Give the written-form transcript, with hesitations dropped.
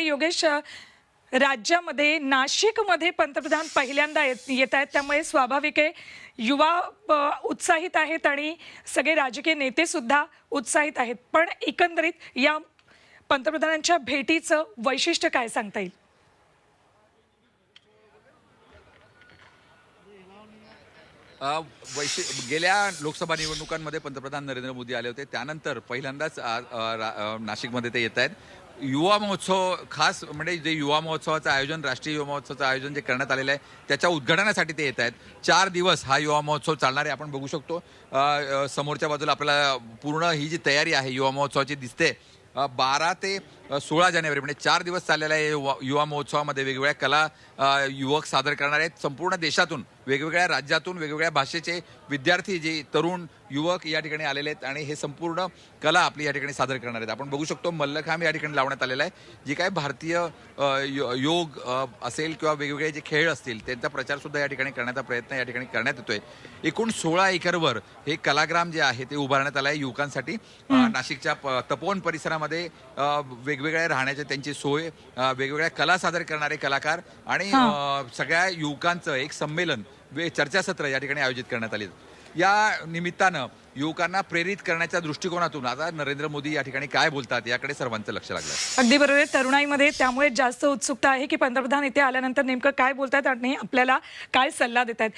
आणि योगेश, राज्यामध्ये नाशिकमध्ये पंतप्रधान पहिल्यांदा येत आहेत, त्यामुळे स्वाभाविक आहे युवा उत्साहित आहेत आणि सगळे राजकीय नेते सुद्धा उत्साहित आहेत. पण एकंदरीत या पंतप्रधानांच्या भेटीचं वैशिष्ट्य काय सांगता येईल? गेल्या लोकसभा निवडणुकांमध्ये पंतप्रधान नरेंद्र मोदी आले होते. त्यानंतर पहिल्यांदाच नाशिकमध्ये ते येत आहेत. युवा महोत्सव खास म्हणजे जे युवा महोत्सवाचं आयोजन, राष्ट्रीय युवा महोत्सवाचं आयोजन जे करण्यात आलेलं आहे त्याच्या उद्घाटनासाठी ते येत आहेत. 4 दिवस हा युवा महोत्सव चालणार आहे. आपण बघू शकतो समोरच्या बाजूला आपल्याला पूर्ण ही जी तयारी आहे युवा महोत्सवाची दिसते. 12 ते 16 जानेवारी म्हणजे 4 दिवस चाललेल्या युवा महोत्सवामध्ये वेगवेगळ्या कला युवक सादर करणार आहेत. संपूर्ण देशातून, वेगवेगळ्या राज्यातून, वेगवेगळ्या भाषेचे विद्यार्थी, जे तरुण युवक या ठिकाणी आलेले आहेत आणि हे संपूर्ण कला आपली या ठिकाणी सादर करणार आहेत. आपण बघू शकतो मल्लखांब या ठिकाणी लावण्यात आलेला आहे. जी काय भारतीय योग असेल किंवा वेगवेगळे जे खेळ असतील त्यांचा प्रचार सुद्धा या ठिकाणी करण्याचा प्रयत्न या ठिकाणी करण्यात येतोय. एकूण 16 एकरवर हे कलाग्राम जे आहे ते उभारण्यात आलं आहे युवकांसाठी. नाशिकच्या तपोवन परिसरामध्ये वेगवेगळ्या राहण्याची त्यांची सोय, वेगवेगळ्या कला सादर करणारे कलाकार आणि सगळ्या युवकांचं एक संमेलन, चर्चासत्र या ठिकाणी आयोजित करण्यात आले. या निमित्तानं युवकांना प्रेरित करण्याच्या दृष्टिकोनातून आता नरेंद्र मोदी या ठिकाणी काय बोलतात याकडे सर्वांचं लक्ष लागलं. अगदी बरोबर आहे. तरुणाईमध्ये त्यामुळे जास्त उत्सुकता आहे की पंतप्रधान इथे आल्यानंतर नेमकं काय बोलतात आणि आपल्याला काय सल्ला देतात.